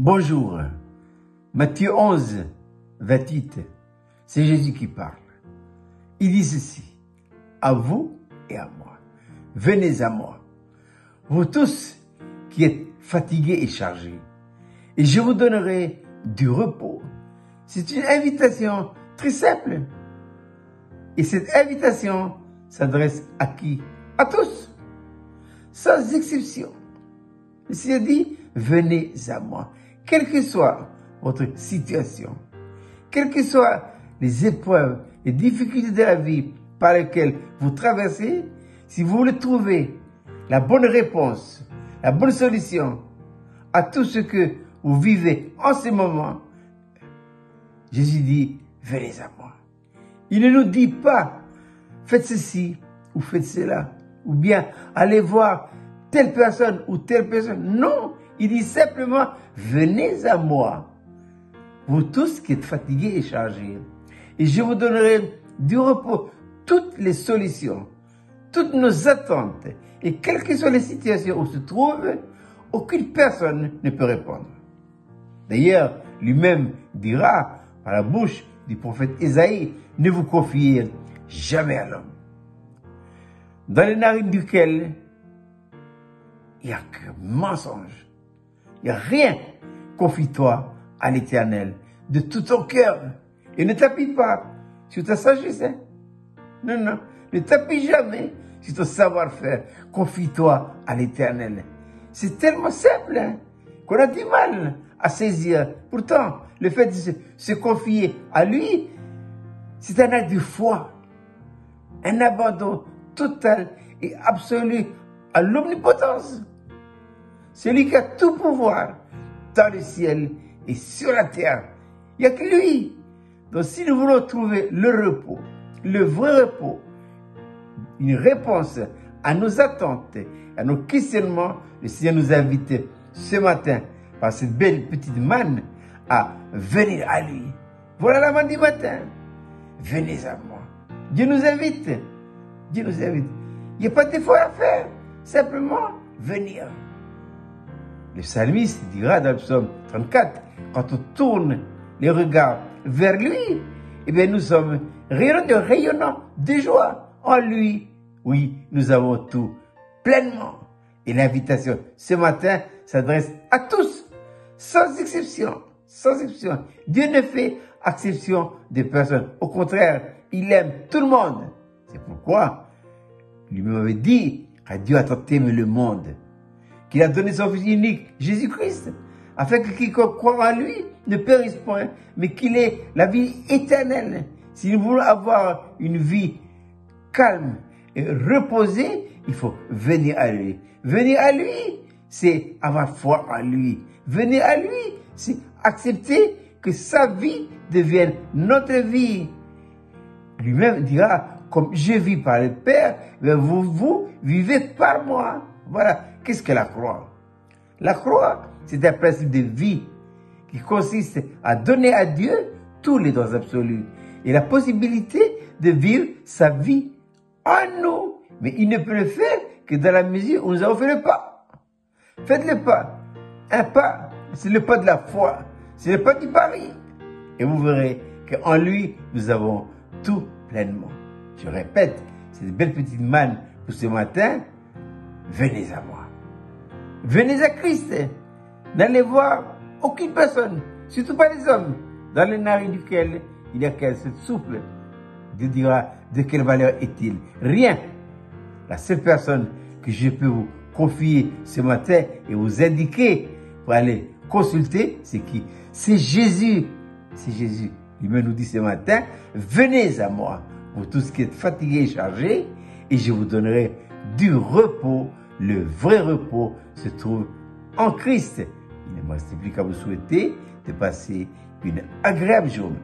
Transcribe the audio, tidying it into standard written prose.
Bonjour. Matthieu 11, 28. C'est Jésus qui parle. Il dit ceci. À vous et à moi. Venez à moi. Vous tous qui êtes fatigués et chargés. Et je vous donnerai du repos. C'est une invitation très simple. Et cette invitation s'adresse à qui? À tous. Sans exception. Le Seigneur dit, venez à moi. Quelle que soit votre situation, quelles que soient les épreuves, les difficultés de la vie par lesquelles vous traversez, si vous voulez trouver la bonne réponse, la bonne solution à tout ce que vous vivez en ce moment, Jésus dit, venez à moi. Il ne nous dit pas, faites ceci ou faites cela, ou bien allez voir telle personne ou telle personne. Non, il dit simplement, venez à moi, vous tous qui êtes fatigués et chargés, et je vous donnerai du repos. Toutes les solutions, toutes nos attentes, et quelles que soient les situations où se trouve, aucune personne ne peut répondre. D'ailleurs, lui-même dira par la bouche du prophète Ésaïe, ne vous confiez jamais à l'homme, dans les narines duquel il n'y a que mensonge. Il n'y a rien. Confie-toi à l'Éternel de tout ton cœur. Et ne t'appuie pas sur ta sagesse. Non, non. Ne t'appuie jamais sur ton savoir-faire. Confie-toi à l'Éternel. C'est tellement simple qu'on a du mal à saisir. Pourtant, le fait de se confier à lui, c'est un acte de foi. Un abandon total et absolu à l'omnipotence. Celui qui a tout pouvoir dans le ciel et sur la terre. Il n'y a que lui. Donc si nous voulons trouver le repos, le vrai repos, une réponse à nos attentes, à nos questionnements, le Seigneur nous invite ce matin par cette belle petite manne à venir à lui. Voilà la manne du matin. Venez à moi. Dieu nous invite. Dieu nous invite. Il n'y a pas d'effort à faire. Simplement venir. Le psalmiste dira dans le psaume 34, quand on tourne les regards vers lui, eh bien nous sommes rayonnants de joie en lui. Oui, nous avons tout pleinement. Et l'invitation ce matin s'adresse à tous, sans exception, sans exception. Dieu ne fait exception de personne. Au contraire, il aime tout le monde. C'est pourquoi lui-même avait dit, Dieu a tant aimé le monde, qu'il a donné son Fils unique, Jésus-Christ, afin que quiconque croit en lui ne périsse point, mais qu'il ait la vie éternelle. Si nous voulons avoir une vie calme et reposée, il faut venir à lui. Venir à lui, c'est avoir foi en lui. Venir à lui, c'est accepter que sa vie devienne notre vie. Lui-même dira, comme je vis par le Père, vous vivez par moi. Voilà. Qu'est-ce que la croix? La croix, c'est un principe de vie qui consiste à donner à Dieu tous les dons absolus et la possibilité de vivre sa vie en nous. Mais il ne peut le faire que dans la mesure où nous avons fait le pas. Faites le pas. Un pas, c'est le pas de la foi. C'est le pas du pari. Et vous verrez qu'en lui, nous avons tout pleinement. Je répète, c'est une belle petite manne pour ce matin. Venez à moi. Venez à Christ. N'allez voir aucune personne, surtout pas les hommes, dans les narines duquel il y a qu'un seul souffle. Dieu dira de quelle valeur est-il? Rien. La seule personne que je peux vous confier ce matin et vous indiquer pour aller consulter, c'est qui? C'est Jésus. C'est Jésus. Lui-même nous dit ce matin, venez à moi, vous tous qui êtes fatigués et chargés, et je vous donnerai du repos. Le vrai repos se trouve en Christ. Il ne me reste plus qu'à vous souhaiter de passer une agréable journée.